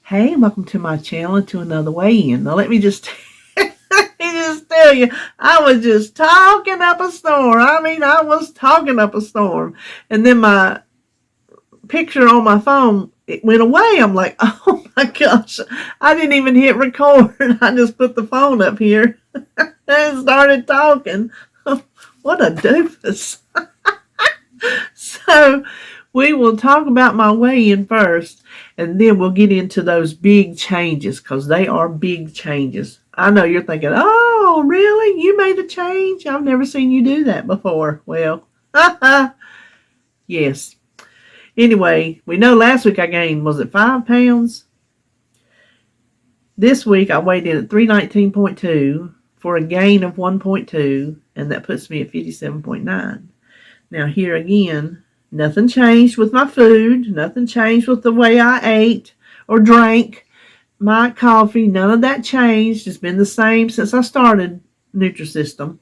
Hey, welcome to my channel and to another weigh-in. Now let me just tell you, I was just talking up a storm. I was talking up a storm. And then my picture on my phone, it went away. I'm like, oh my gosh, I didn't even hit record. I just put the phone up here and started talking. What a doofus. So we will talk about my weigh-in first, and then we'll get into those big changes, because they are big changes. I know you're thinking, oh, really? You made a change? I've never seen you do that before. Well, yes. Anyway, we know last week I gained, was it 5 pounds? This week I weighed in at 319.2 for a gain of 1.2, and that puts me at 57.9. Now here again, nothing changed with my food. Nothing changed with the way I ate or drank my coffee. None of that changed. It's been the same since I started Nutrisystem.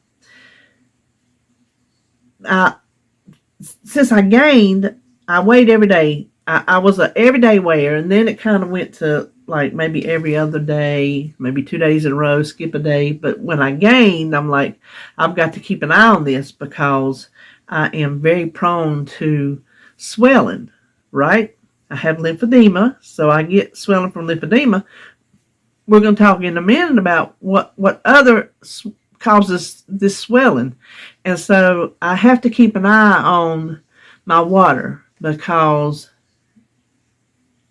Since I gained, I weighed every day. I was an everyday weigher, and then it kind of went to like maybe every other day, maybe 2 days in a row, skip a day. But when I gained, I'm like, I've got to keep an eye on this, because I am very prone to swelling, right? I have lymphedema, so I get swelling from lymphedema. We're going to talk in a minute about what other causes this swelling. And so I have to keep an eye on my water, because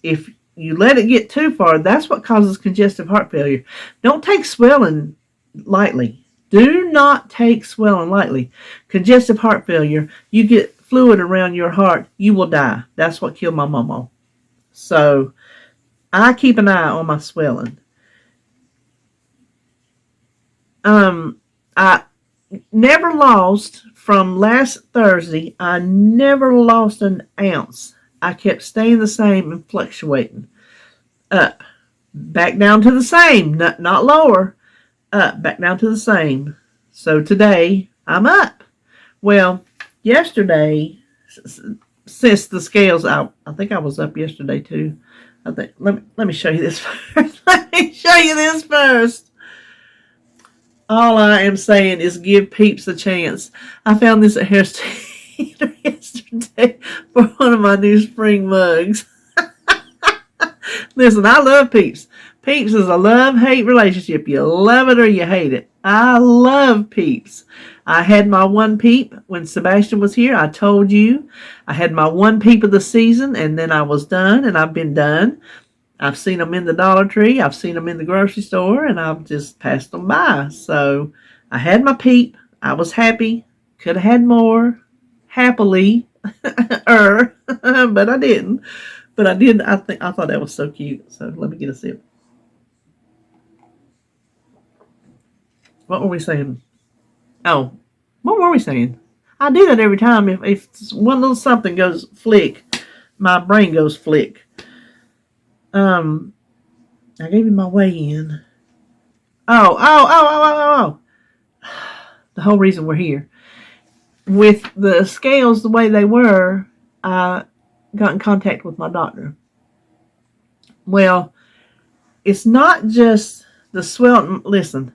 if you let it get too far, that's what causes congestive heart failure. Don't take swelling lightly. Do not take swelling lightly. Congestive heart failure, you get fluid around your heart, you will die. That's what killed my mama. So I keep an eye on my swelling. I never lost, from last Thursday, I never lost an ounce. I kept staying the same and fluctuating. Up, back down to the same, not lower. Up, back down to the same. So today I'm up. Well, yesterday, since the scales, I think I was up yesterday too. I think let me show you this first. Let me show you this first. All I am saying is give peeps a chance. I found this at Harris Teeter yesterday for one of my new spring mugs. Listen, I love Peeps. Peeps is a love-hate relationship. You love it or you hate it. I love Peeps. I had my one Peep when Sebastian was here. I told you. I had my one Peep of the season, and then I was done, and I've been done. I've seen them in the Dollar Tree. I've seen them in the grocery store, and I've just passed them by. So I had my Peep. I was happy. Could have had more. Happily. But I didn't. But I did. I thought that was so cute. So let me get a sip. What were we saying? Oh, what were we saying? I do that every time. If one little something goes flick, my brain goes flick. I gave you my weigh-in. Oh. The whole reason we're here. With the scales the way they were, I got in contact with my doctor. Well, it's not just the swelling. Listen,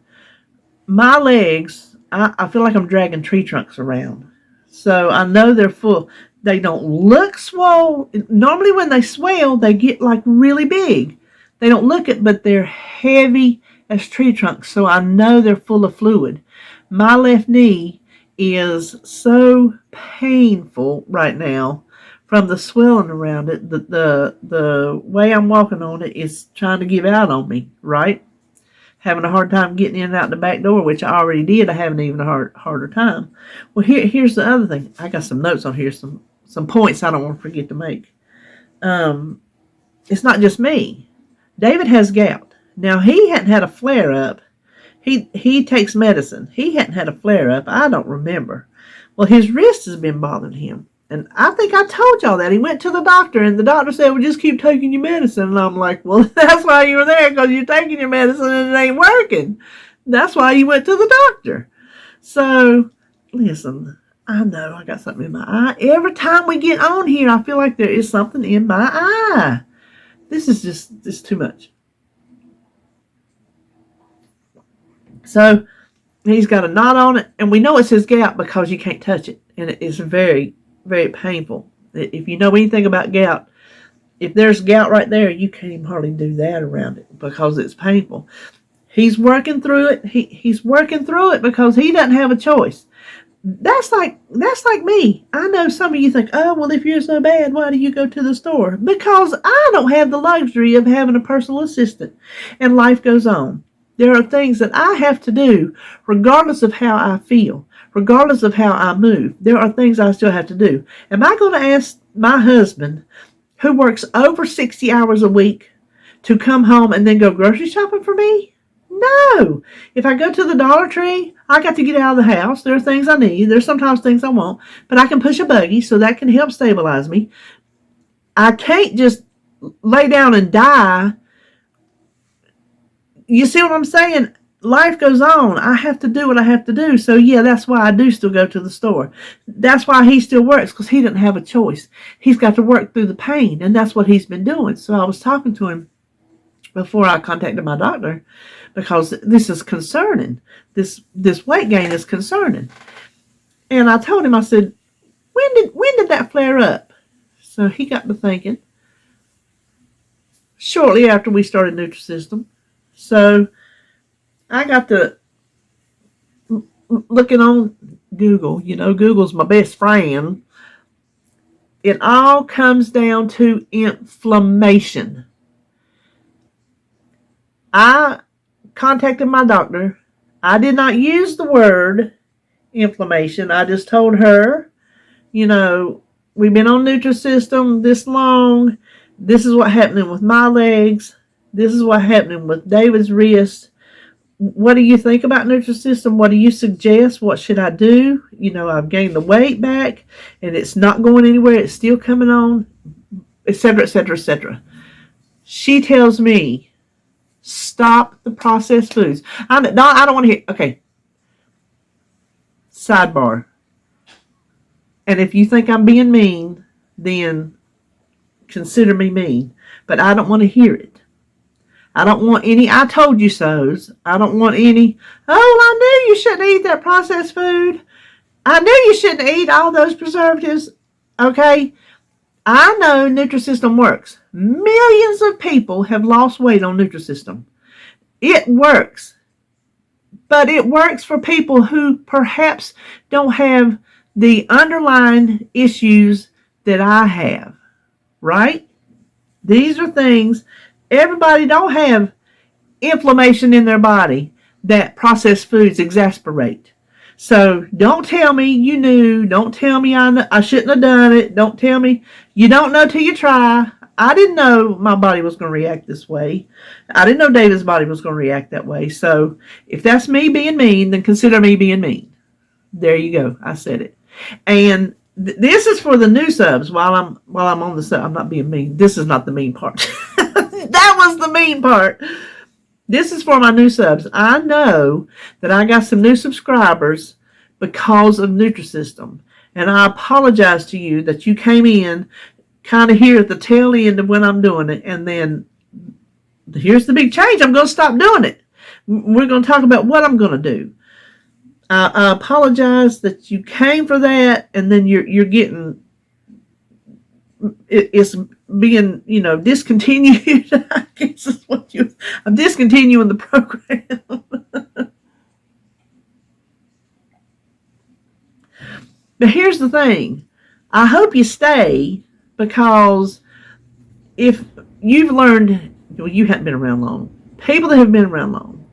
my legs, I feel like I'm dragging tree trunks around. So I know they're full. They don't look swole. Normally when they swell, they get like really big. They don't look it, but they're heavy as tree trunks. So I know they're full of fluid. My left knee is so painful right now from the swelling around it. The way I'm walking on it is trying to give out on me, right? Having a hard time getting in and out the back door, which I already did. I have an even harder time. Well, here's the other thing. I got some notes on here, some points I don't want to forget to make. It's not just me. David has gout. Now, he hadn't had a flare-up. He takes medicine. He hadn't had a flare-up. I don't remember. Well, his wrist has been bothering him. And I think I told y'all that. He went to the doctor, and the doctor said, well, just keep taking your medicine. And I'm like, well, that's why you were there, because you're taking your medicine and it ain't working. That's why you went to the doctor. So, listen, I know I got something in my eye. Every time we get on here, I feel like there is something in my eye. this is just too much. So he's got a knot on it, and we know it's his gout because you can't touch it, and it is very, very painful. If you know anything about gout, if there's gout right there, you can't even hardly do that around it because it's painful. He's working through it. He's working through it because he doesn't have a choice. That's like me. I know some of you think, oh, well, if you're so bad, why do you go to the store? Because I don't have the luxury of having a personal assistant, and life goes on. There are things that I have to do regardless of how I feel, regardless of how I move. There are things I still have to do. Am I going to ask my husband, who works over 60 hours a week, to come home and then go grocery shopping for me? No. If I go to the Dollar Tree, I got to get out of the house. There are things I need. There's sometimes things I want, but I can push a buggy, so that can help stabilize me. I can't just lay down and die. You see what I'm saying? Life goes on. I have to do what I have to do. So yeah, that's why I do still go to the store. That's why he still works, because he didn't have a choice. He's got to work through the pain, and that's what he's been doing. So I was talking to him before I contacted my doctor, because this is concerning. This weight gain is concerning. And I told him, I said, when did that flare up? So he got to thinking. Shortly after we started Nutrisystem. So I got to looking on Google. You know, Google's my best friend. It all comes down to inflammation. I contacted my doctor. I did not use the word inflammation. I just told her, you know, we've been on Nutrisystem this long. This is what's happening with my legs. This is what's happening with David's wrist. What do you think about Nutrisystem? What do you suggest? What should I do? You know, I've gained the weight back, and it's not going anywhere. It's still coming on, etc., etc., etc. She tells me, stop the processed foods. I don't want to hear. Okay. Sidebar. And if you think I'm being mean, then consider me mean. But I don't want to hear it. I don't want any I told you so's. I don't want any, oh, well, I knew you shouldn't eat that processed food. I knew you shouldn't eat all those preservatives. Okay? I know Nutrisystem works. Millions of people have lost weight on Nutrisystem. It works. But it works for people who perhaps don't have the underlying issues that I have. Right? These are things. Everybody don't have inflammation in their body that processed foods exasperate. So don't tell me you knew. Don't tell me I shouldn't have done it. Don't tell me you don't know till you try. I didn't know my body was going to react this way. I didn't know David's body was going to react that way. So if that's me being mean, then consider me being mean. There you go. I said it. And this is for the new subs. While I'm on the sub, I'm not being mean. This is not the mean part. That was the mean part. This is for my new subs. I know that I got some new subscribers because of Nutrisystem. And I apologize to you that you came in kind of here at the tail end of when I'm doing it. And then here's the big change. I'm going to stop doing it. We're going to talk about what I'm going to do. I apologize that you came for that, and then you're getting it's being, you know, discontinued. I guess is what I'm discontinuing the program. But here's the thing. I hope you stay, because if you've learned, well, you haven't been around long. People that have been around long,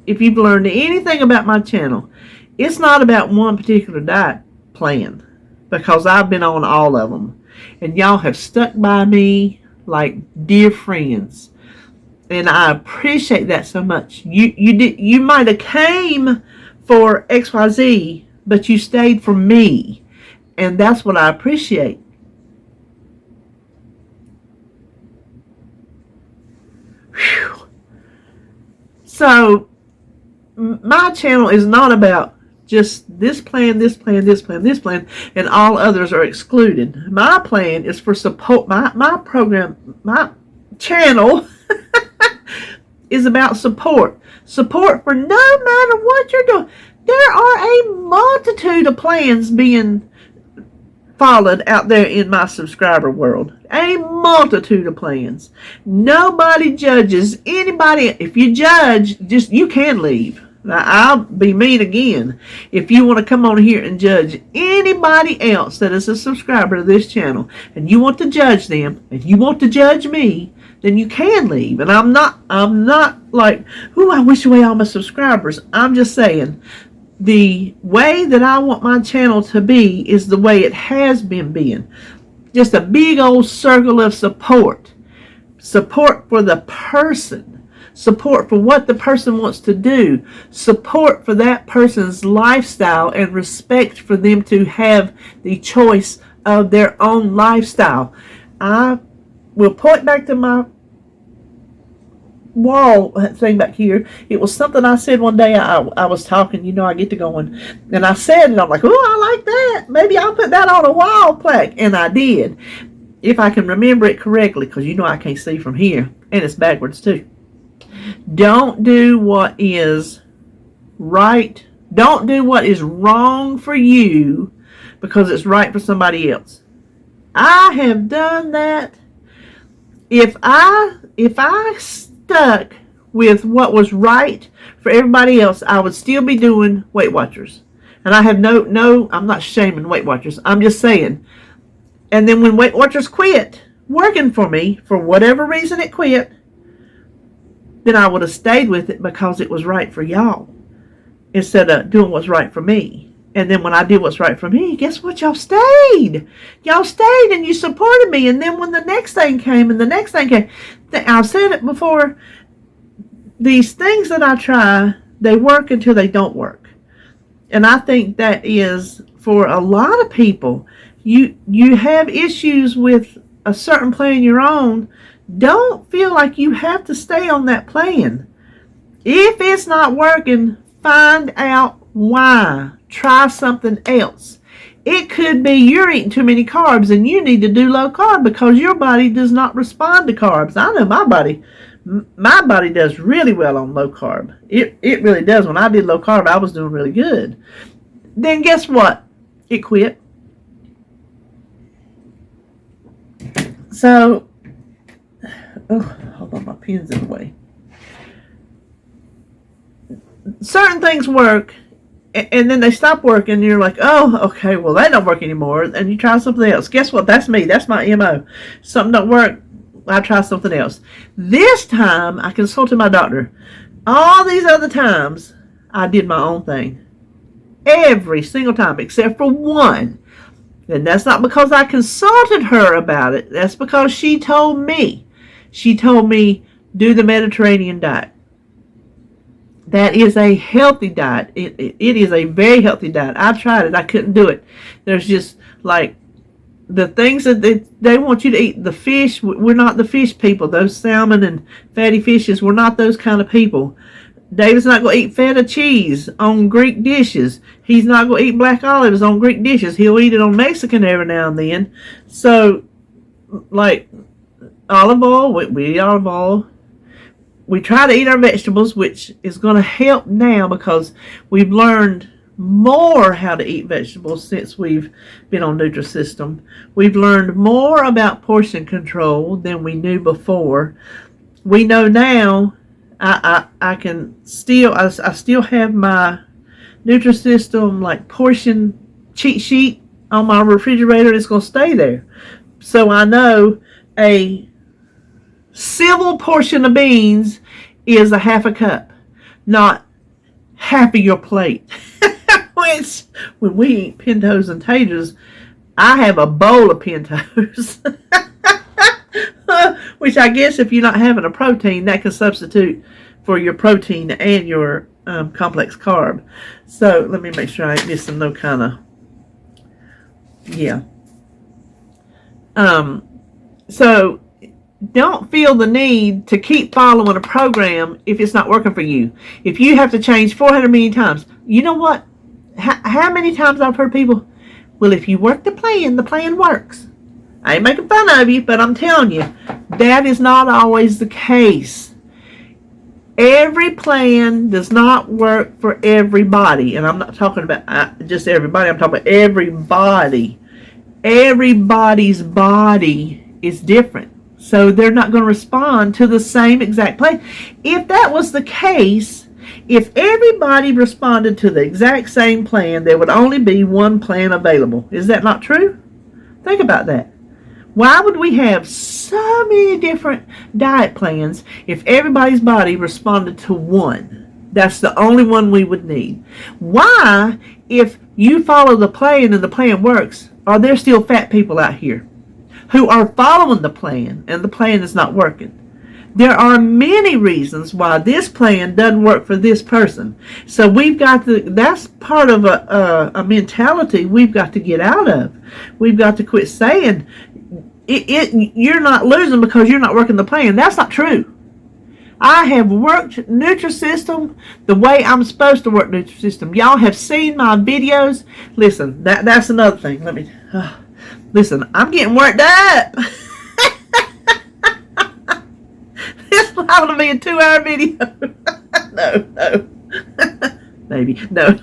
if you've learned anything about my channel, it's not about one particular diet plan, because I've been on all of them. And y'all have stuck by me like dear friends. And I appreciate that so much. You might have came for XYZ, but you stayed for me. And that's what I appreciate. Whew. So my channel is not about just this plan, this plan, this plan, this plan, and all others are excluded. My plan is for support. My program, my channel is about support. Support for no matter what you're doing. There are a multitude of plans being followed out there in my subscriber world. A multitude of plans. Nobody judges anybody. If you judge, you can leave. Now, I'll be mean again. If you want to come on here and judge anybody else that is a subscriber to this channel, and you want to judge them, and you want to judge me, then you can leave. And I'm not like, I wish away all my subscribers. I'm just saying, the way that I want my channel to be is the way it has been being. Just a big old circle of support. Support for the person. Support for what the person wants to do. Support for that person's lifestyle and respect for them to have the choice of their own lifestyle. I will point back to my wall thing back here. It was something I said one day. I was talking, I get to going, and I said it. I'm like, I like that. Maybe I'll put that on a wall plaque. And I did, if I can remember it correctly, because I can't see from here, and it's backwards too. Don't do what is right. Don't do what is wrong for you because it's right for somebody else. I have done that. If I stuck with what was right for everybody else, I would still be doing Weight Watchers. And I have no, I'm not shaming Weight Watchers. I'm just saying. And then when Weight Watchers quit working for me, for whatever reason it quit, then I would have stayed with it because it was right for y'all instead of doing what's right for me. And then when I did what's right for me, guess what? Y'all stayed. Y'all stayed and you supported me. And then when the next thing came I've said it before, these things that I try, they work until they don't work. And I think that is for a lot of people. You have issues with a certain plan you're on. Don't feel like you have to stay on that plan. If it's not working, find out why. Try something else. It could be you're eating too many carbs and you need to do low carb because your body does not respond to carbs. I know my body does really well on low carb. It really does. When I did low carb, I was doing really good. Then guess what? It quit. So, hold on, my pen's in the way. Certain things work, and then they stop working, and you're like, okay, well, that don't work anymore, and you try something else. Guess what? That's me. That's my MO. Something don't work, I try something else. This time, I consulted my doctor. All these other times, I did my own thing. Every single time, except for one. And that's not because I consulted her about it. That's because she told me. She told me, do the Mediterranean diet. That is a healthy diet. It is a very healthy diet. I tried it. I couldn't do it. There's just like the things that they want you to eat. The fish, we're not the fish people. Those salmon and fatty fishes, we're not those kind of people. David's not going to eat feta cheese on Greek dishes. He's not going to eat black olives on Greek dishes. He'll eat it on Mexican every now and then. So, like olive oil, we eat olive oil. We try to eat our vegetables, which is going to help now because we've learned more how to eat vegetables since we've been on Nutrisystem. We've learned more about portion control than we knew before. We know now. I still have my Nutrisystem like portion cheat sheet on my refrigerator. It's going to stay there. So I know a civil portion of beans is a half a cup, not half of your plate. Which, when we eat pintos and taters, I have a bowl of pintos. Which I guess if you're not having a protein, that can substitute for your protein and your complex carb. So let me make sure I ain't missing no kind of, yeah. So don't feel the need to keep following a program if it's not working for you. If you have to change 400 million times, you know what? How many times I've heard people, well, if you work the plan works. I ain't making fun of you, but I'm telling you, that is not always the case. Every plan does not work for everybody. And I'm not talking about just everybody. I'm talking about everybody. Everybody's body is different. So they're not going to respond to the same exact plan. If that was the case, if everybody responded to the exact same plan, there would only be one plan available. Is that not true? Think about that. Why would we have so many different diet plans if everybody's body responded to one? That's the only one we would need. Why, if you follow the plan and the plan works, are there still fat people out here who are following the plan and the plan is not working? There are many reasons why this plan doesn't work for this person. So we've got to, that's part of a mentality we've got to get out of. We've got to quit saying, you're not losing because you're not working the plan. That's not true. I have worked Nutrisystem the way I'm supposed to work Nutrisystem. Y'all have seen my videos. Listen, that's another thing. Listen, I'm getting worked up. This is going to be a 2-hour video. No. Maybe. No.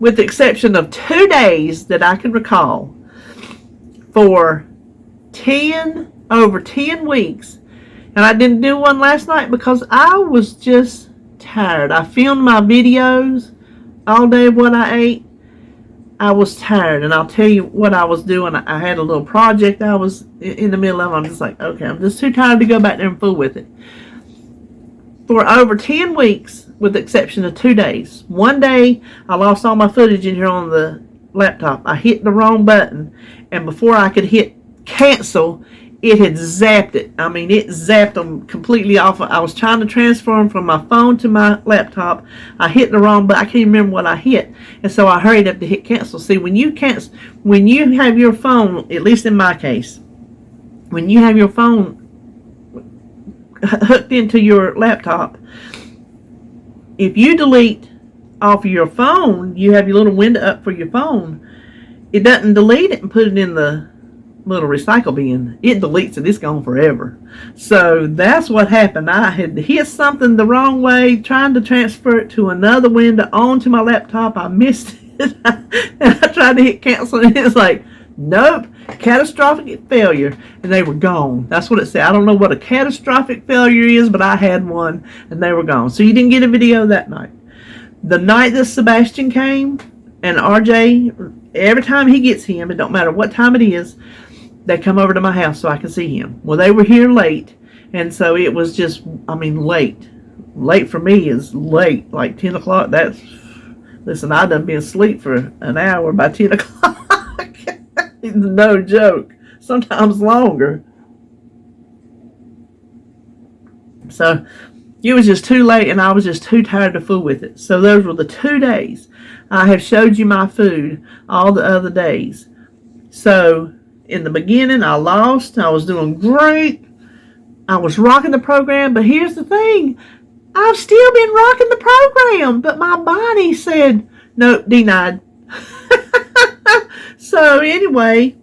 With the exception of 2 days that I can recall, for over 10 weeks, and I didn't do one last night because I was just tired. I filmed my videos all day of what I ate. I was tired, and I'll tell you what I was doing. I had a little project I was in the middle of. I'm just like, okay, I'm just too tired to go back there and fool with it. For over 10 weeks, with the exception of 2 days. One day, I lost all my footage in here on the laptop. I hit the wrong button, and before I could hit cancel, it had zapped it. I mean, it zapped them completely off. I was trying to transfer them from my phone to my laptop. I hit the wrong button. I can't even remember what I hit, and so I hurried up to hit cancel. See, when you have your phone, at least in my case, when you have your phone hooked into your laptop, if you delete off of your phone, you have your little window up for your phone. It doesn't delete it and put it in the little recycle bin. It deletes it. It's gone forever. So that's what happened. I had hit something the wrong way, trying to transfer it to another window onto my laptop. I missed it. And I tried to hit cancel, and it's like, nope, catastrophic failure, and they were gone. That's what it said. I don't know what a catastrophic failure is, but I had one, and they were gone. So you didn't get a video that night. The night that Sebastian came, and RJ, every time he gets him, it don't matter what time it is, they come over to my house so I can see him. Well, they were here late, and so it was just, I mean, late. Late for me is late, like 10 o'clock. Listen, I done been asleep for an hour by 10 o'clock. No joke. Sometimes longer. So it was just too late, and I was just too tired to fool with it. So those were the 2 days. I have showed you my food all the other days. So in the beginning, I lost. I was doing great. I was rocking the program. But here's the thing. I've still been rocking the program. But my body said, nope, denied. So anyway,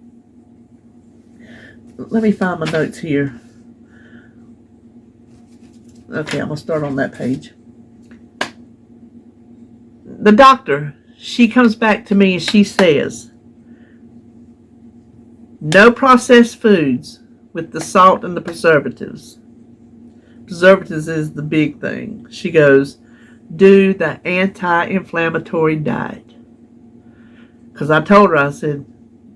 let me find my notes here. Okay, I'm going to start on that page. The doctor, she comes back to me and she says, no processed foods with the salt and the preservatives. Preservatives is the big thing. She goes, do the anti-inflammatory diet. Because I told her, I said,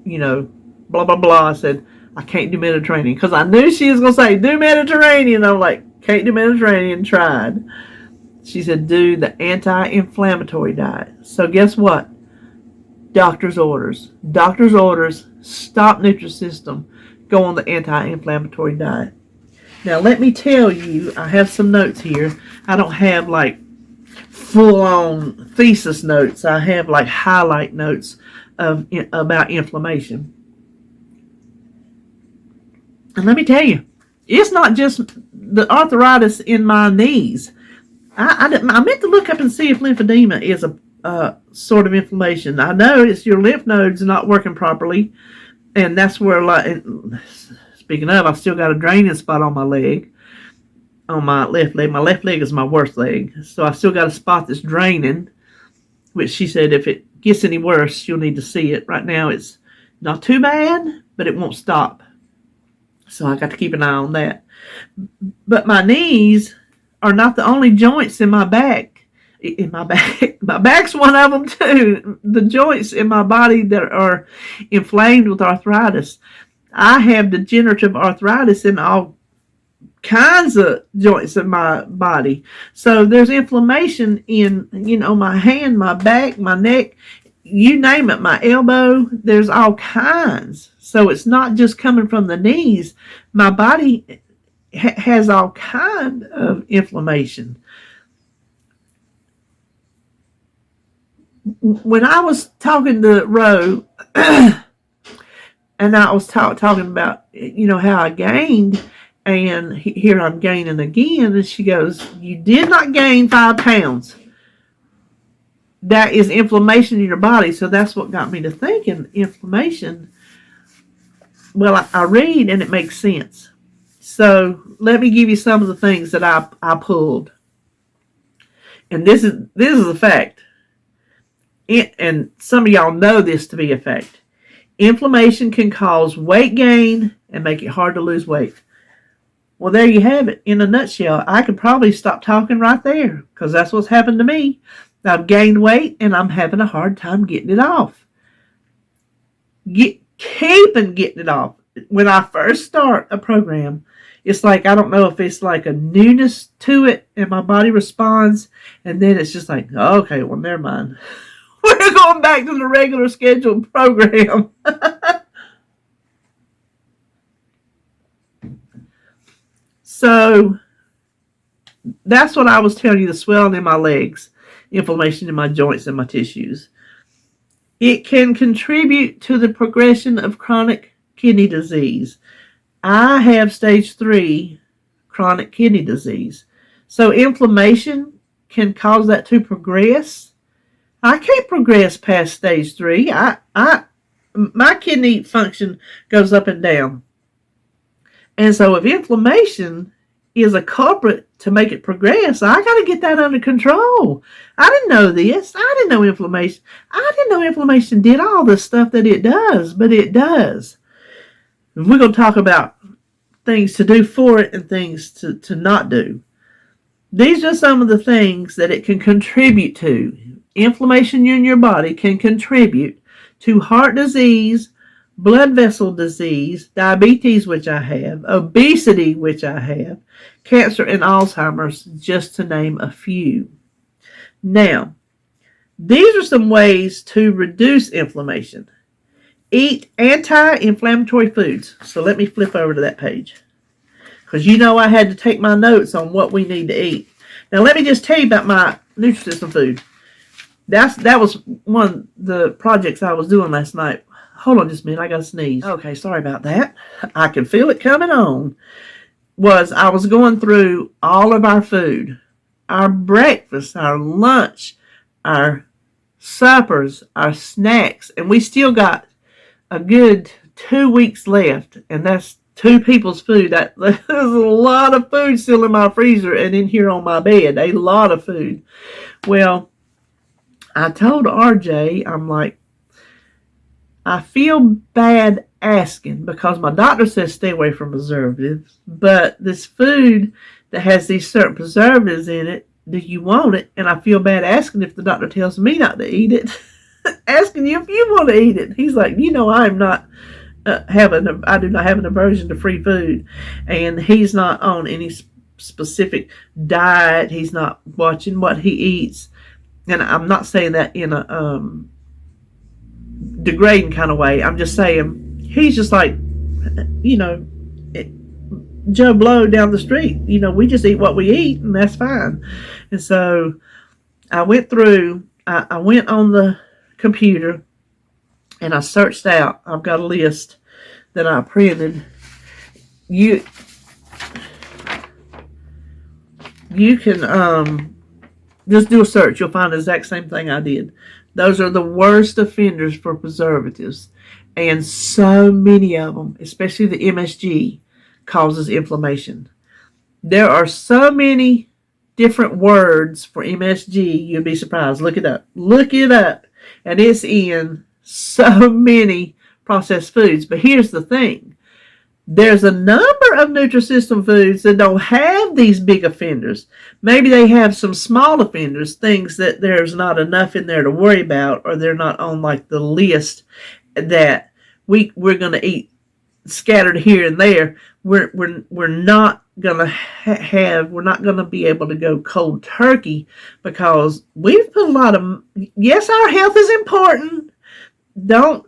blah, blah, blah. I said, I can't do Mediterranean. Because I knew she was going to say, do Mediterranean. I'm like, can't do Mediterranean. Tried. She said, do the anti-inflammatory diet. So guess what? Doctor's orders. Doctor's orders. Stop Nutrisystem. Go on the anti-inflammatory diet. Now, let me tell you, I have some notes here. I don't have like full-on thesis notes. I have like highlight notes about inflammation. And let me tell you, it's not just the arthritis in my knees. I meant to look up and see if lymphedema sort of inflammation. I know it's your lymph nodes not working properly, and that's where, speaking of, I've still got a draining spot on my leg, on my left leg. My left leg is my worst leg, so I still got a spot that's draining, which she said if it gets any worse, you'll need to see it. Right now, it's not too bad, but it won't stop. So I got to keep an eye on that. But my knees are not the only joints in my back. My back's one of them too. The joints in my body that are inflamed with arthritis. I have degenerative arthritis in all kinds of joints in my body. So there's inflammation in, my hand, my back, my neck, you name it, my elbow. There's all kinds. So it's not just coming from the knees. My body has all kind of inflammation. When I was talking to Roe, and I was talking about, how I gained, and here I'm gaining again, and she goes, you did not gain 5 pounds. That is inflammation in your body. So that's what got me to thinking, inflammation. Well, I read, and it makes sense. So let me give you some of the things that I pulled. And this is a fact. And some of y'all know this to be a fact. Inflammation can cause weight gain and make it hard to lose weight. Well, there you have it in a nutshell. I could probably stop talking right there because that's what's happened to me. I've gained weight and I'm having a hard time getting it off. Keeping getting it off. When I first start a program, it's like, I don't know if it's like a newness to it and my body responds, and then it's just like, okay, well, never mind. We're going back to the regular scheduled program. So that's what I was telling you, the swelling in my legs, inflammation in my joints and my tissues. It can contribute to the progression of chronic kidney disease. I have stage 3 chronic kidney disease. So inflammation can cause that to progress. I can't progress past stage 3. My kidney function goes up and down. And so if inflammation is a culprit to make it progress, I got to get that under control. I didn't know this. I didn't know inflammation. I didn't know inflammation did all the stuff that it does, but it does. We're going to talk about things to do for it and things to not do. These are some of the things that it can contribute to. Inflammation in your body can contribute to heart disease, blood vessel disease, diabetes, which I have, obesity, which I have, cancer, and Alzheimer's, just to name a few. Now, these are some ways to reduce inflammation. Eat anti-inflammatory foods. So let me flip over to that page, because I had to take my notes on what we need to eat. Now let me just tell you about my Nutrisystem food. That was one of the projects I was doing last night. Hold on just a minute, I got to sneeze. Okay, sorry about that. I can feel it coming on. I was going through all of our food, our breakfast, our lunch, our suppers, our snacks, and we still got a good 2 weeks left, and that's 2 people's food. There's a lot of food still in my freezer and in here on my bed. A lot of food. Well, I told RJ, I'm like, I feel bad asking because my doctor says stay away from preservatives, but this food that has these certain preservatives in it, do you want it? And I feel bad asking if the doctor tells me not to eat it. Asking you if you want to eat it. He's like, I'm not I do not have an aversion to free food, and he's not on any specific diet. He's not watching what he eats, and I'm not saying that in a degrading kind of way. I'm just saying he's just like, Joe Blow down the street. We just eat what we eat, and that's fine. And so I went through. I went on the computer and I searched out. I've got a list that I printed. You can Just do a search. You'll find the exact same thing I did. Those are the worst offenders for preservatives. And so many of them, especially the MSG, causes inflammation. There are so many different words for MSG, you'd be surprised. Look it up. Look it up. And it's in so many processed foods. But here's the thing. There's a number of Nutrisystem foods that don't have these big offenders. Maybe they have some small offenders, things that there's not enough in there to worry about, or they're not on like the list that we're going to eat scattered here and there. We're not going to we're not going to be able to go cold turkey because we've put a lot of, yes, our health is important. Don't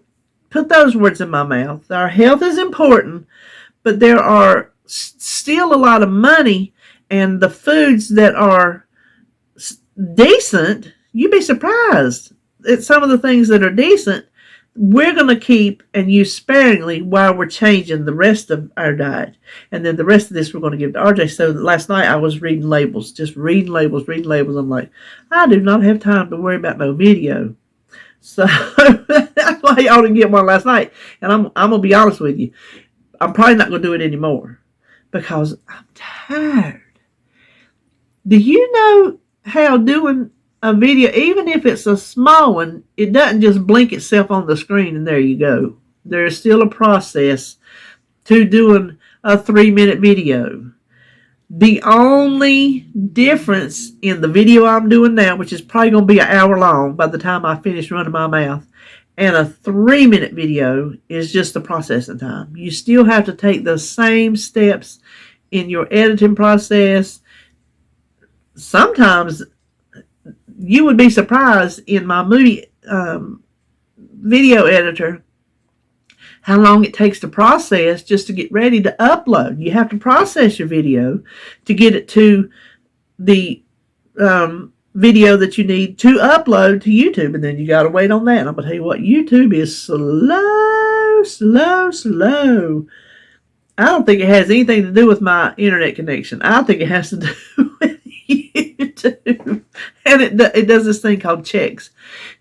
put those words in my mouth. Our health is important, but there are still a lot of money, and the foods that are decent, you'd be surprised at some of the things that are decent, we're going to keep and use sparingly while we're changing the rest of our diet. And then the rest of this we're going to give to RJ. So last night I was reading labels, just reading labels. I'm like, I do not have time to worry about no video. So that's why y'all didn't get one last night. And I'm going to be honest with you. I'm probably not going to do it anymore because I'm tired. Do you know how doing a video, even if it's a small one, it doesn't just blink itself on the screen and there you go. There's still a process to doing a 3-minute video. The only difference in the video I'm doing now, which is probably going to be an hour long by the time I finish running my mouth, and a 3-minute video is just the processing time. You still have to take the same steps in your editing process. Sometimes you would be surprised in my movie video editor how long it takes to process just to get ready to upload. You have to process your video to get it to the video that you need to upload to YouTube, and then you got to wait on that. And I'm going to tell you what, YouTube is slow. I don't think it has anything to do with my internet connection. I think it has to do with YouTube. And it does this thing called checks.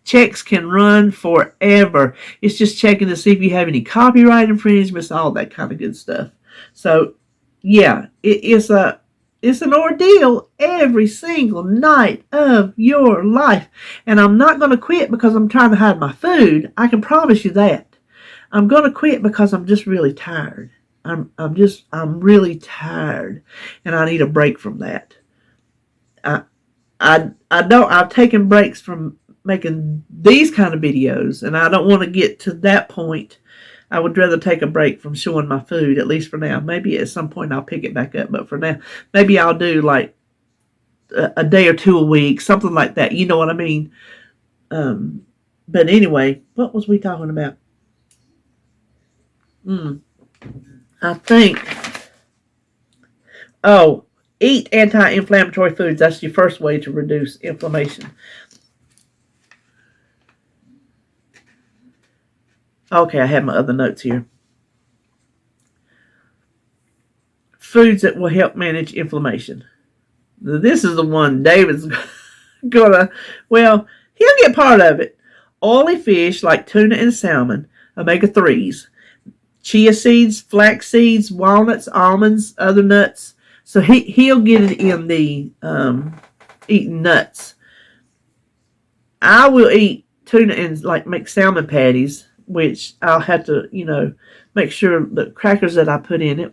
Checks can run forever. It's just checking to see if you have any copyright infringements, all that kind of good stuff. So, yeah, it's an ordeal every single night of your life. And I'm not going to quit because I'm trying to hide my food. I can promise you that. I'm going to quit because I'm just really tired. I'm really tired, and I need a break from that. I've taken breaks from making these kind of videos, and I don't want to get to that point. I would rather take a break from showing my food, at least for now. Maybe at some point I'll pick it back up, but for now, maybe I'll do like a day or two a week, something like that. You know what I mean? But anyway, what was we talking about? I think, eat anti-inflammatory foods. That's your first way to reduce inflammation. Okay, I have my other notes here. Foods that will help manage inflammation. This is the one David's gonna, well, he'll get part of it. Oily fish like tuna and salmon, omega-3s. Chia seeds, flax seeds, walnuts, almonds, other nuts. So he'll get it in the eating nuts. I will eat tuna and like make salmon patties, which I'll have to, make sure the crackers that I put in it.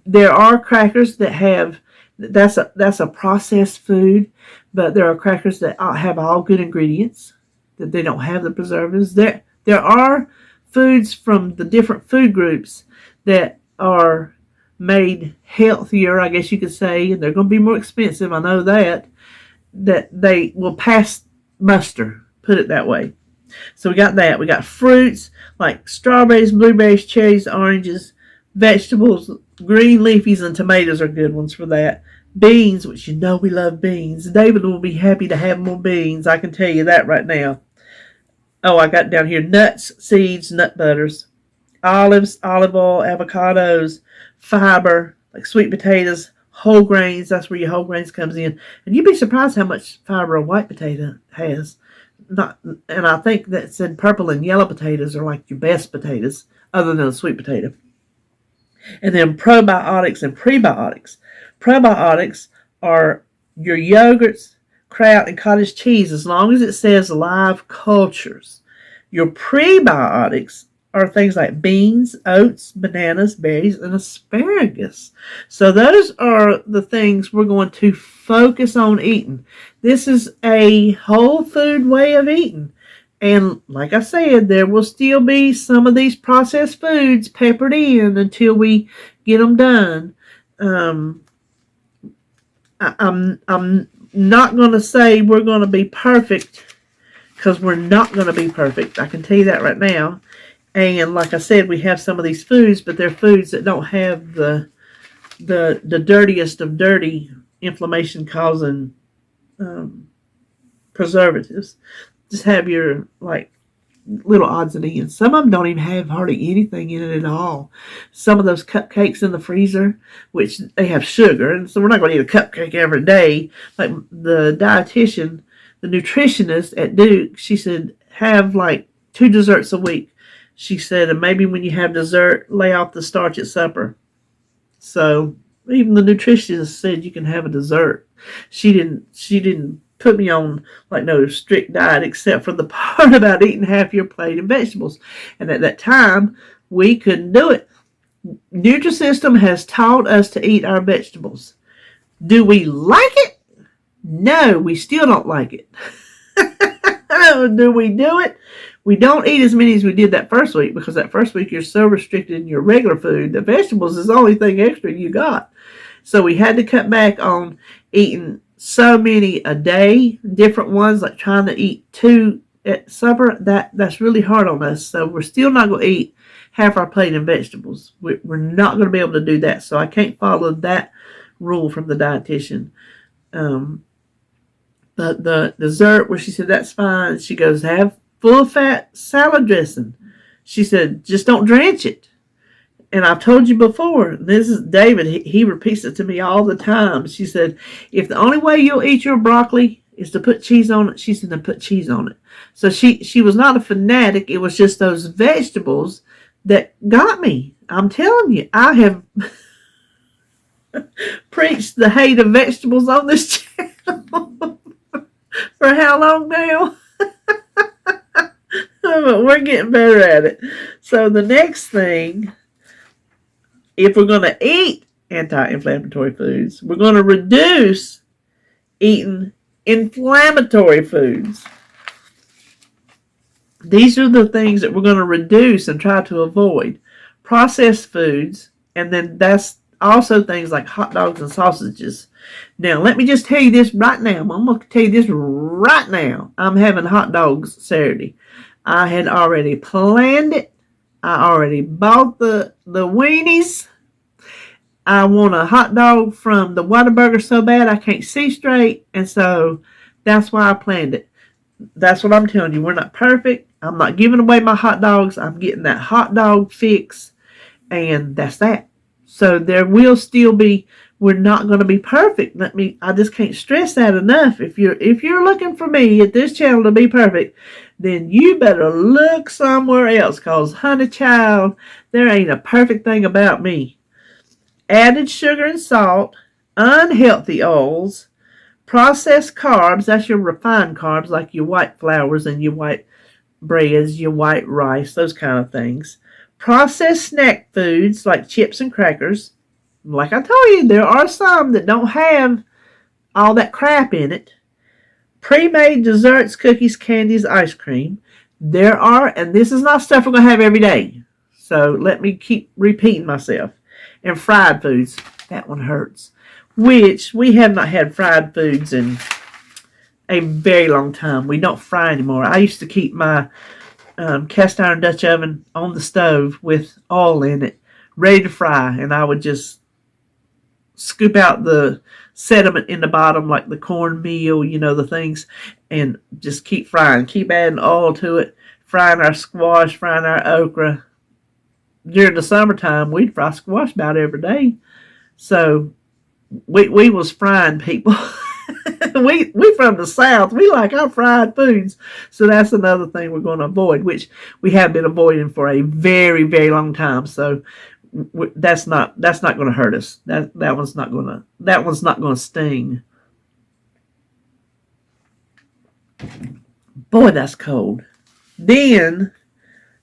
There are crackers that have, that's a processed food, but there are crackers that have all good ingredients, that they don't have the preservatives. There are foods from the different food groups that are made healthier, I guess you could say, and they're going to be more expensive. I know that they will pass muster, put it that way. So we got that. We got fruits like strawberries, blueberries, cherries, oranges, vegetables, green leafies, and tomatoes are good ones for that. Beans, which we love beans. David will be happy to have more beans. I can tell you that right now. Oh, I got down here nuts, seeds, nut butters, olives, olive oil, avocados, fiber, like sweet potatoes, whole grains. That's where your whole grains comes in. And you'd be surprised how much fiber a white potato has. Not, and I think that said purple and yellow potatoes are like your best potatoes, other than a sweet potato. And then probiotics and prebiotics. Probiotics are your yogurts, kraut, and cottage cheese, as long as it says live cultures. Your prebiotics are things like beans, oats, bananas, berries, and asparagus. So those are the things we're going to focus on eating. This is a whole food way of eating. And like I said, there will still be some of these processed foods peppered in until we get them done. I'm not going to say we're going to be perfect, because we're not going to be perfect. I can tell you that right now. And like I said, we have some of these foods, but they're foods that don't have the dirtiest of dirty inflammation-causing preservatives. Just have your like little odds and ends. Some of them don't even have hardly anything in it at all. Some of those cupcakes in the freezer, which they have sugar, and so we're not going to eat a cupcake every day. Like the dietitian, the nutritionist at Duke, she said have like 2 desserts a week. She said, and maybe when you have dessert, lay off the starch at supper. So even the nutritionist said you can have a dessert. She didn't put me on like no strict diet, except for the part about eating half your plate of vegetables. And at that time, we couldn't do it. Nutrisystem has taught us to eat our vegetables. Do we like it? No, we still don't like it. Do we do it? We don't eat as many as we did that first week, because that first week you're so restricted in your regular food. The vegetables is the only thing extra you got. So we had to cut back on eating so many a day, different ones, like trying to eat 2 at supper. That's really hard on us. So we're still not going to eat half our plate of vegetables. We're not going to be able to do that. So I can't follow that rule from the dietitian. But the dessert, where she said that's fine, she goes, have full fat salad dressing. She said, just don't drench it. And I've told you before, this is David, he repeats it to me all the time. She said, if the only way you'll eat your broccoli is to put cheese on it, she said, then put cheese on it. So she was not a fanatic. It was just those vegetables that got me. I'm telling you, I have preached the hate of vegetables on this channel for how long now? But we're getting better at it. So the next thing, if we're going to eat anti-inflammatory foods, we're going to reduce eating inflammatory foods. These are the things that we're going to reduce and try to avoid. Processed foods, and then that's also things like hot dogs and sausages. Now, let me just tell you this right now. I'm going to tell you this right now. I'm having hot dogs Saturday. I had already planned it. I already bought the weenies. I want a hot dog from the Whataburger so bad I can't see straight. And so that's why I planned it. That's what I'm telling you. We're not perfect. I'm not giving away my hot dogs. I'm getting that hot dog fix. And that's that. So there will still be, we're not going to be perfect. I just can't stress that enough. If you're looking for me at this channel to be perfect, then you better look somewhere else, because honey child, there ain't a perfect thing about me. Added sugar and salt, unhealthy oils, processed carbs, that's your refined carbs, like your white flours and your white breads, your white rice, those kind of things. Processed snack foods like chips and crackers. Like I told you, there are some that don't have all that crap in it. Pre-made desserts, cookies, candies, ice cream. There are, and this is not stuff we're going to have every day. So let me keep repeating myself. And fried foods. That one hurts. Which we have not had fried foods in a very long time. We don't fry anymore. I used to keep my cast iron Dutch oven on the stove with oil in it, ready to fry. And I would just scoop out the sediment in the bottom, like the cornmeal, the things, and just keep frying, keep adding oil to it, frying our squash, frying our okra. During the summertime, we'd fry squash about every day. So we was frying people. we from the South. We like our fried foods. So that's another thing we're going to avoid, which we have been avoiding for a very, very long time. So that's not going to hurt us. That one's not going to sting. Boy, that's cold. Then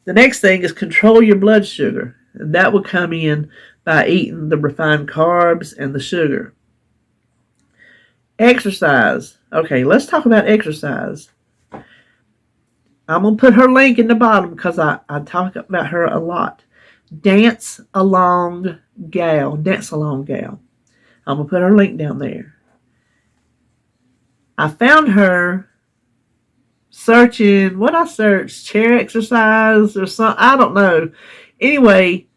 the next thing is control your blood sugar. And that will come in by eating the refined carbs and the sugar. Exercise. Okay, let's talk about exercise. I'm going to put her link in the bottom because I talk about her a lot. Dance Along Gal. Dance Along Gal. I'm going to put her link down there. I found her searching, what I searched, chair exercise or something, I don't know. Anyway,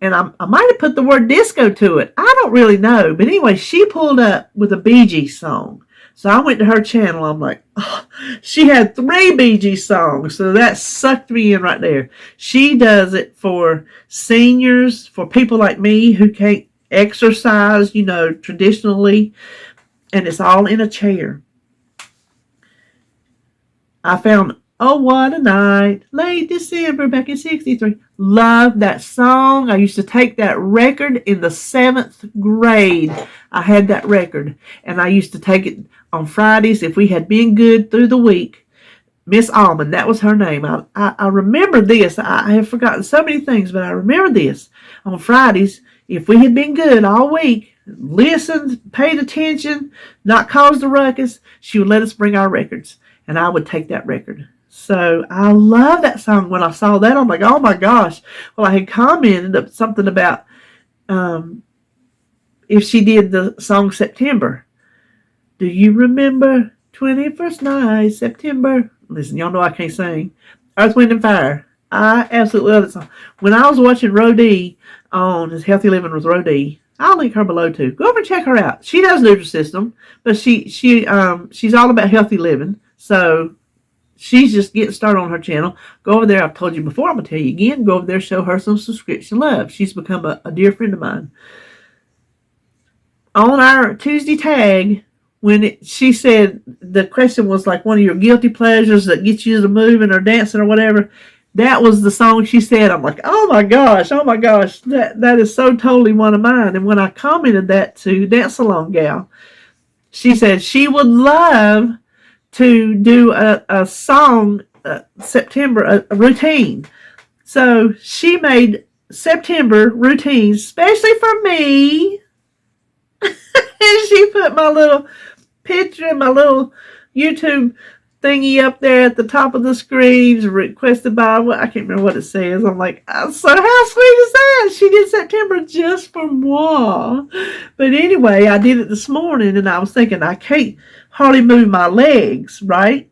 and I might have put the word disco to it. I don't really know. But anyway, she pulled up with a Bee Gees song. So I went to her channel. I'm like, oh, she had 3 Bee Gees songs. So that sucked me in right there. She does it for seniors, for people like me who can't exercise, traditionally. And it's all in a chair. I found Oh What a Night, late December back in 63. Love that song. I used to take that record in the 7th grade. I had that record. And I used to take it on Fridays if we had been good through the week. Miss Almond, that was her name. I remember this. I have forgotten so many things, but I remember this. On Fridays, if we had been good all week, listened, paid attention, not caused a ruckus, she would let us bring our records. And I would take that record. So I love that song. When I saw that, I'm like, oh my gosh. Well, I had commented something about if she did the song September. Do you remember 21st night, September? Listen, y'all know I can't sing. Earth, Wind, and Fire. I absolutely love that song. When I was watching Roe Dee on his Healthy Living with Roe Dee, I'll link her below too. Go over and check her out. She does Nutrisystem, but she's all about healthy living. So she's just getting started on her channel. Go over there. I've told you before. I'm going to tell you again. Go over there. Show her some subscription love. She's become a dear friend of mine. On our Tuesday tag, she said the question was like one of your guilty pleasures that gets you to moving or dancing or whatever. That was the song she said. I'm like, oh my gosh. That is so totally one of mine. And when I commented that to Dance Along Gal, she said she would love to do a song, September, a routine. So she made September routines, especially for me. And she put my little picture and my little YouTube thingy up there at the top of the screen, requested by, I can't remember what it says. I'm like, so how sweet is that? She did September just for moi. But anyway, I did it this morning, and I was thinking, I can't hardly move my legs, right?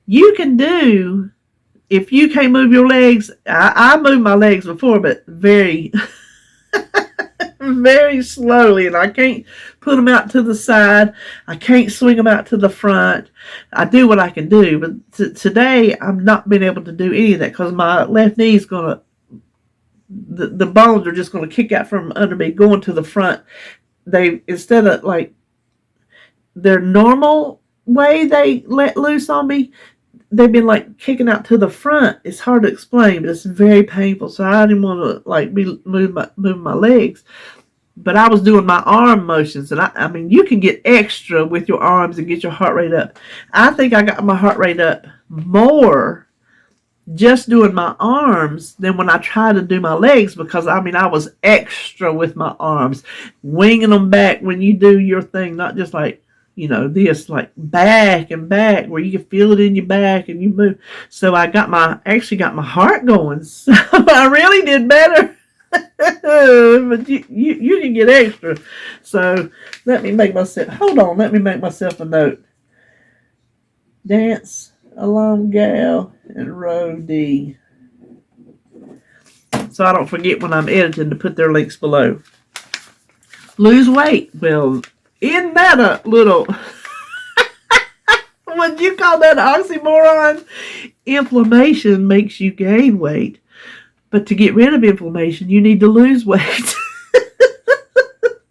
You can do, if you can't move your legs, I moved my legs before, but very, very slowly, and I can't put them out to the side. I can't swing them out to the front. I do what I can do, but today I'm not being able to do any of that because my left knee is going to, the bones are just going to kick out from under me, going to the front. They, instead of like their normal way they let loose on me, they've been like kicking out to the front. It's hard to explain, but it's very painful. So I didn't want to like move my legs. But I was doing my arm motions, and I mean, you can get extra with your arms and get your heart rate up. I think I got my heart rate up more just doing my arms than when I tried to do my legs, because I mean, I was extra with my arms, winging them back when you do your thing, not just like, this, like back and back, where you can feel it in your back and you move. So I actually got my heart going. So I really did better. But you can get extra. So let me make myself a note. Dance Along Gal and Roe Dee. So I don't forget when I'm editing to put their links below. Lose weight. Well, isn't that a little, would you call that an oxymoron? Inflammation makes you gain weight. But to get rid of inflammation, you need to lose weight.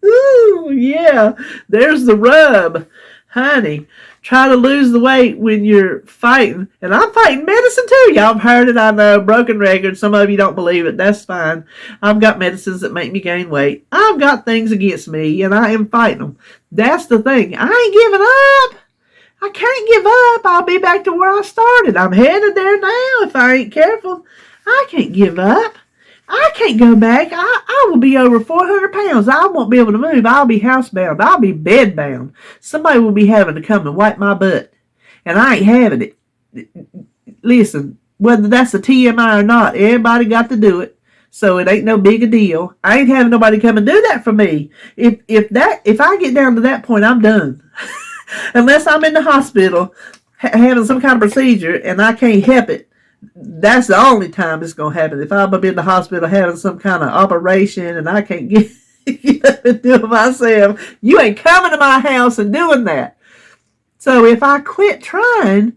Ooh, Yeah, there's the rub. Honey, try to lose the weight when you're fighting. And I'm fighting medicine too. Y'all have heard it, I know. Broken record. Some of you don't believe it. That's fine. I've got medicines that make me gain weight. I've got things against me, and I am fighting them. That's the thing. I ain't giving up. I can't give up. I'll be back to where I started. I'm headed there now if I ain't careful. I can't give up. I can't go back. I will be over 400 pounds. I won't be able to move. I'll be housebound. I'll be bedbound. Somebody will be having to come and wipe my butt. And I ain't having it. Listen, whether that's a TMI or not, everybody got to do it. So it ain't no big a deal. I ain't having nobody come and do that for me. If I get down to that point, I'm done. Unless I'm in the hospital having some kind of procedure and I can't help it. That's the only time it's going to happen. If I'm in the hospital having some kind of operation and I can't get up and do it myself, you ain't coming to my house and doing that. So if I quit trying,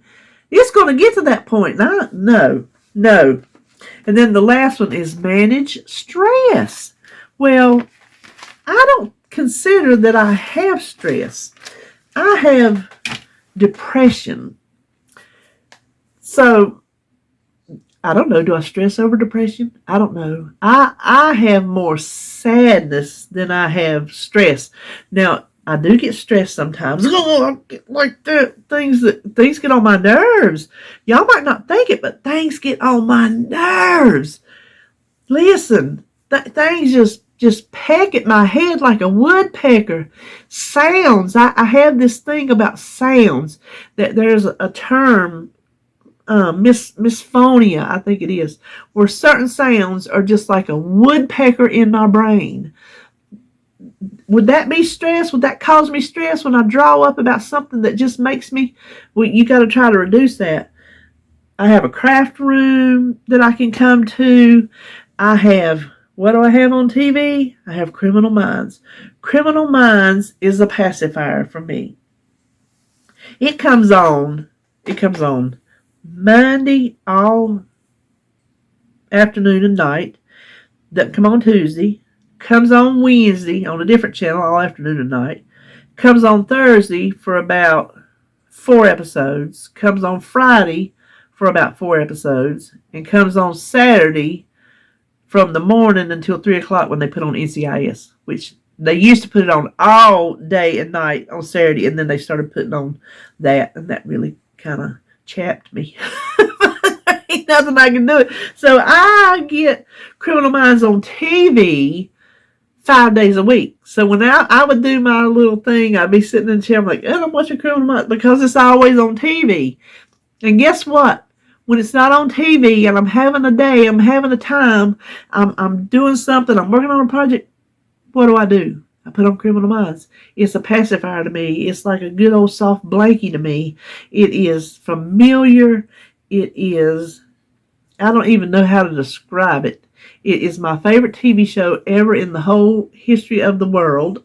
it's going to get to that point. No. And then the last one is manage stress. Well, I don't consider that I have stress. I have depression. So, I don't know. Do I stress over depression? I don't know. I have more sadness than I have stress. Now, I do get stressed sometimes. Like things get on my nerves. Y'all might not think it, but things get on my nerves. Listen, things just peck at my head like a woodpecker. Sounds. I have this thing about sounds. That there's a term, misphonia, I think it is, where certain sounds are just like a woodpecker in my brain. Would that be stress? Would that cause me stress when I draw up about something that just makes me? Well, you got to try to reduce that. I have a craft room that I can come to. I have, what do I have on TV? I have Criminal Minds. Criminal Minds is a pacifier for me. It comes on Monday all afternoon and night. Doesn't come on Tuesday. Comes on Wednesday on a different channel all afternoon and night. Comes on Thursday for about 4 episodes. Comes on Friday for about 4 episodes. And comes on Saturday from the morning until 3 o'clock when they put on NCIS. Which they used to put it on all day and night on Saturday. And then they started putting on that. And that really kind of chapped me. Ain't nothing I can do it. So I get Criminal Minds on TV 5 days a week. So when I would do my little thing, I'd be sitting in the chair, I'm like, I'm watching Criminal Minds because it's always on TV. And guess what? When it's not on TV and I'm having a day, I'm having a time, I'm doing something, I'm working on a project, what do? I put on Criminal Minds. It's a pacifier to me. It's like a good old soft blankie to me. It is familiar. It is, I don't even know how to describe it. It is my favorite TV show ever in the whole history of the world.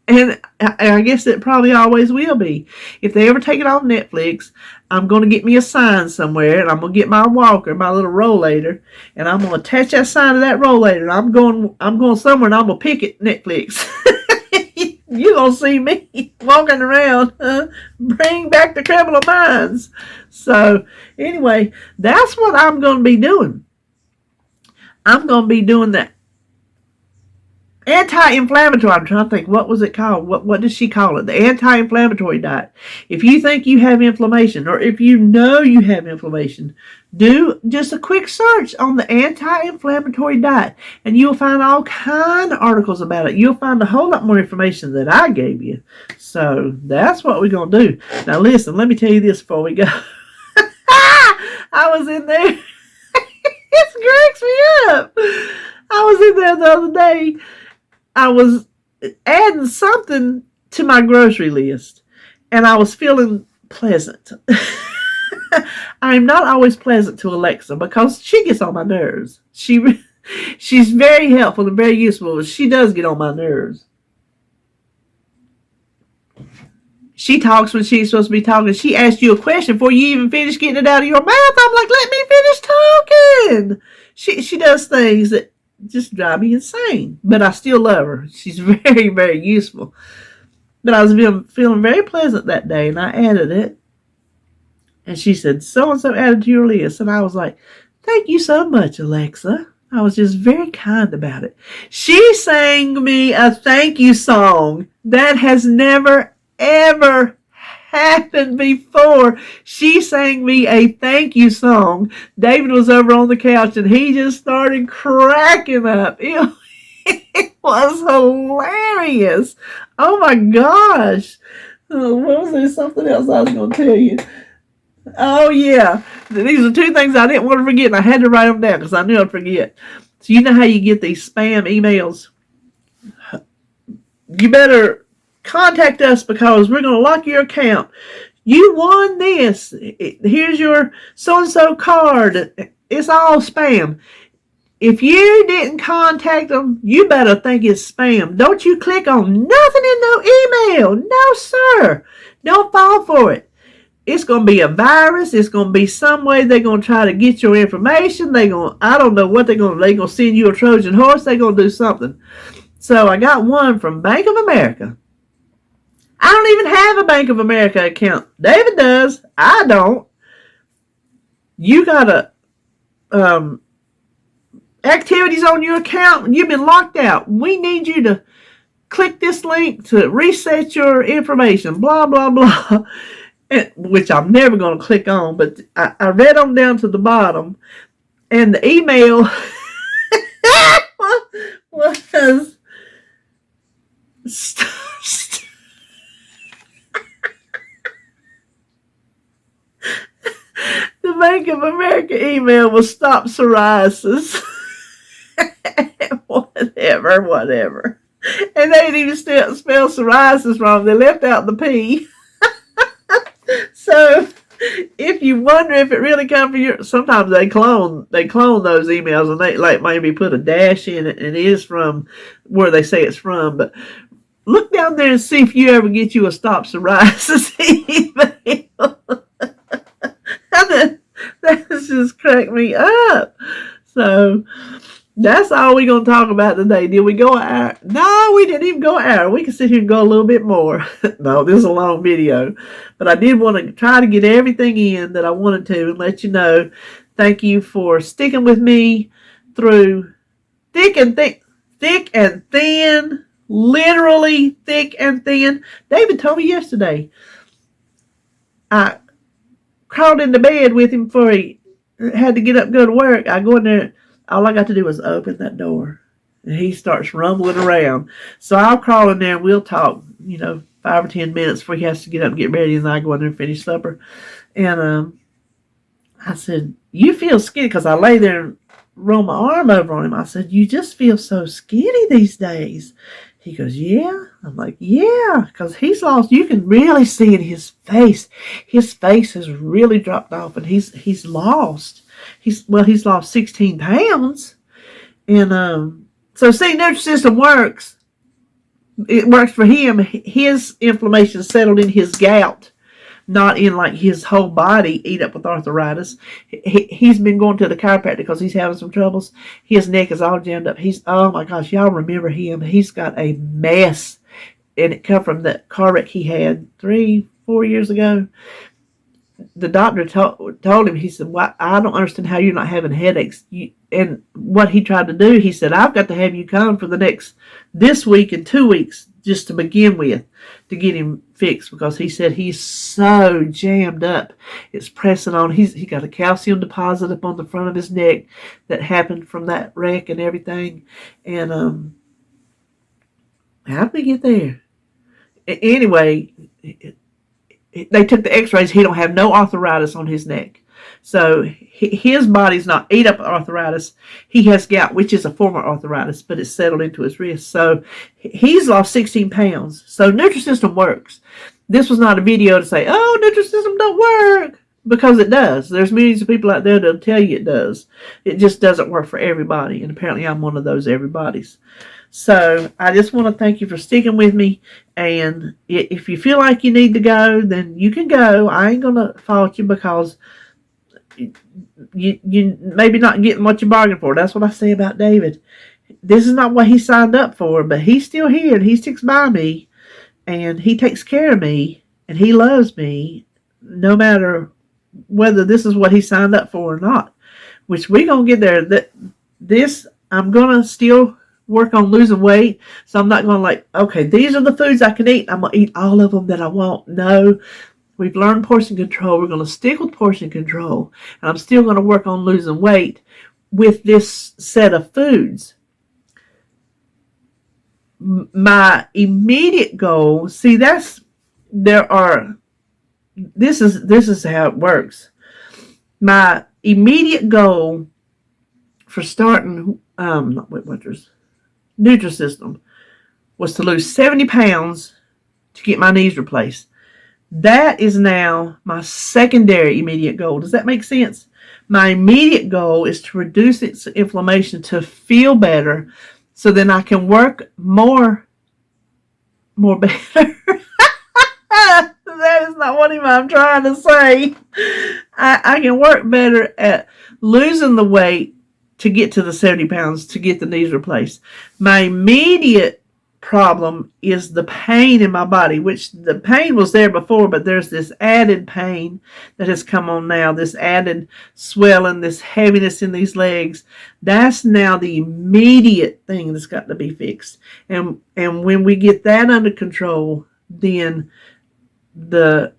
And I guess it probably always will be. If they ever take it off Netflix, I'm going to get me a sign somewhere, and I'm going to get my walker, my little rollator, and I'm going to attach that sign to that rollator, and I'm going somewhere, and I'm going to pick it Netflix. You're going to see me walking around, bring back the Criminal Minds. So, anyway, that's what I'm going to be doing. I'm going to be doing that anti-inflammatory. I'm trying to think, what was it called? What did she call it? The anti-inflammatory diet. If you think you have inflammation, or if you know you have inflammation, do just a quick search on the anti-inflammatory diet, and you'll find all kind of articles about it. You'll find a whole lot more information than I gave you. So that's what we're going to do. Now listen, let me tell you this before we go. I was in there. It cracks me up. I was in there the other day. I was adding something to my grocery list, and I was feeling pleasant. I'm not always pleasant to Alexa because she gets on my nerves. She's very helpful and very useful, but she does get on my nerves. She talks when she's supposed to be talking. She asks you a question before you even finish getting it out of your mouth. I'm like, let me finish talking. She does things that just drive me insane. But I still love her. She's very, very useful. But I was feeling very pleasant that day, and I added it. And she said, so-and-so added to your list. And I was like, thank you so much, Alexa. I was just very kind about it. She sang me a thank you song. That has never, ever happened before. She sang me a thank you song. David was over on the couch, and he just started cracking up. It was hilarious. Oh, my gosh. What was there? Something else I was going to tell you. Oh, yeah. These are two things I didn't want to forget, and I had to write them down because I knew I'd forget. So you know how you get these spam emails? You better contact us because we're going to lock your account. You won this. Here's your so-and-so card. It's all spam. If you didn't contact them, you better think it's spam. Don't you click on nothing in no email. No, sir. Don't fall for it. It's going to be a virus. It's going to be some way they're going to try to get your information. I don't know what they're going to send you a Trojan horse. They're going to do something. So I got one from Bank of America. I don't even have a Bank of America account. David does. I don't. You got activities on your account. You've been locked out. We need you to click this link to reset your information. Blah, blah, blah. Which I'm never going to click on, but I read them down to the bottom, and the email was the Bank of America email was stop psoriasis. whatever. And they didn't even spell psoriasis wrong. They left out the P. So, if you wonder if it really comes from your, sometimes they clone those emails, and they like maybe put a dash in it, and it is from where they say it's from. But look down there and see if you ever get you a stop psoriasis email. That's just cracked me up. So that's all we're going to talk about today. Did we go an hour? No, we didn't even go an hour. We can sit here and go a little bit more. No, this is a long video. But I did want to try to get everything in that I wanted to and let you know. Thank you for sticking with me through thick and thin. Literally thick and thin. David told me yesterday. I crawled into bed with him before he had to get up and go to work. I go in there. All I got to do was open that door, and he starts rumbling around. So I'll crawl in there, and we'll talk, 5 or 10 minutes before he has to get up and get ready, and I go in there and finish supper. And I said, you feel skinny, because I lay there and roll my arm over on him. I said, you just feel so skinny these days. He goes, yeah. I'm like, yeah, because he's lost. You can really see in his face. His face has really dropped off, and he's lost. He's lost 16 pounds. And so see, Nutrisystem works. It works for him. His inflammation settled in his gout, not in like his whole body eat up with arthritis. He's been going to the chiropractor because he's having some troubles. His neck is all jammed up. Oh my gosh, y'all remember him. He's got a mess. And it come from the car wreck he had 3-4 years ago. The doctor told him, he said, well, I don't understand how you're not having headaches. And what he tried to do, he said, I've got to have you come for this week and 2 weeks just to begin with to get him fixed, because he said he's so jammed up. It's pressing on. He got a calcium deposit up on the front of his neck that happened from that wreck and everything. And how did we get there? Anyway, they took the x-rays. He don't have no arthritis on his neck. So his body's not ate up arthritis. He has gout, which is a form of arthritis, but it's settled into his wrist. So he's lost 16 pounds. So Nutrisystem works. This was not a video to say, oh, Nutrisystem don't work, because it does. There's millions of people out there that'll tell you it does. It just doesn't work for everybody. And apparently I'm one of those everybody's. So I just want to thank you for sticking with me. And if you feel like you need to go, then you can go. I ain't going to fault you, because you maybe not getting what you bargained for. That's what I say about David. This is not what he signed up for, but he's still here and he sticks by me and he takes care of me and he loves me no matter whether this is what he signed up for or not, which we're going to get there. I'm going to still work on losing weight. So I'm not going to like, okay, these are the foods I can eat. I'm going to eat all of them that I want. No, we've learned portion control. We're going to stick with portion control. And I'm still going to work on losing weight with this set of foods. My immediate goal, see, this is how it works. My immediate goal for starting not Weight Watchers, Nutrisystem, was to lose 70 pounds to get my knees replaced. That is now my secondary immediate goal. Does that make sense? My immediate goal is to reduce its inflammation to feel better, so then I can work more better. That is not what I'm trying to say. I can work better at losing the weight to get to the 70 pounds to get the knees replaced. My immediate problem is the pain in my body, which the pain was there before, but there's this added pain that has come on now, this added swelling, this heaviness in these legs. That's now the immediate thing that's got to be fixed. And when we get that under control, then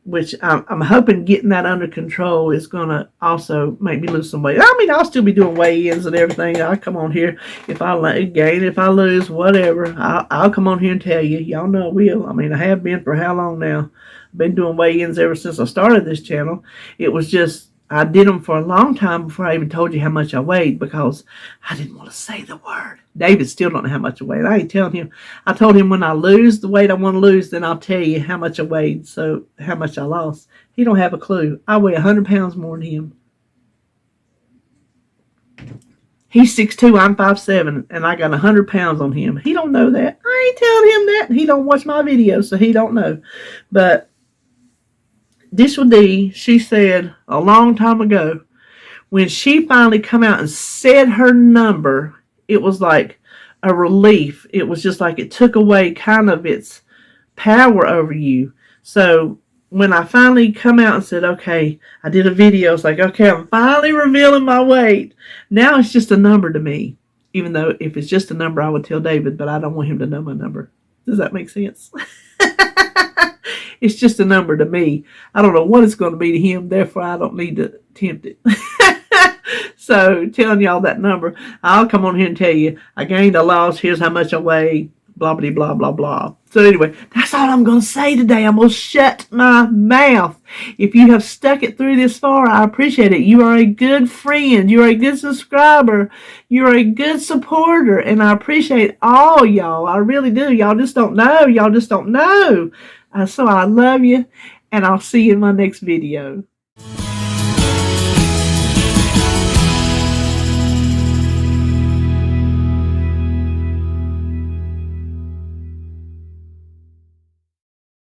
which I'm hoping getting that under control is going to also make me lose some weight. I mean, I'll still be doing weigh-ins and everything. I'll come on here if I gain, if I lose, whatever. I'll come on here and tell you. Y'all know I will. I mean, I have been for how long now? I've been doing weigh-ins ever since I started this channel. It was just, I did them for a long time before I even told you how much I weighed because I didn't want to say the word. David still don't know how much I weighed. I ain't telling him. I told him when I lose the weight I want to lose, then I'll tell you how much I weighed, so how much I lost. He don't have a clue. I weigh 100 pounds more than him. He's 6'2", I'm 5'7", and I got 100 pounds on him. He don't know that. I ain't telling him that. He don't watch my videos, so he don't know. But Discontinuing Dee, she said a long time ago, when she finally come out and said her number, it was like a relief. It was just like it took away kind of its power over you. So when I finally come out and said, okay, I did a video, it's like, okay, I'm finally revealing my weight. Now it's just a number to me. Even though if it's just a number, I would tell David, but I don't want him to know my number. Does that make sense? It's just a number to me. I don't know what it's going to be to him, therefore I don't need to tempt it. So telling y'all that number, I'll come on here and tell you, I gained, I lost, here's how much I weigh, blah, blah, blah, blah, blah. So anyway, that's all I'm going to say today. I'm going to shut my mouth. If you have stuck it through this far, I appreciate it. You are a good friend. You are a good subscriber. You're a good supporter, and I appreciate all y'all. I really do. Y'all just don't know. Y'all just don't know. So I love you, and I'll see you in my next video.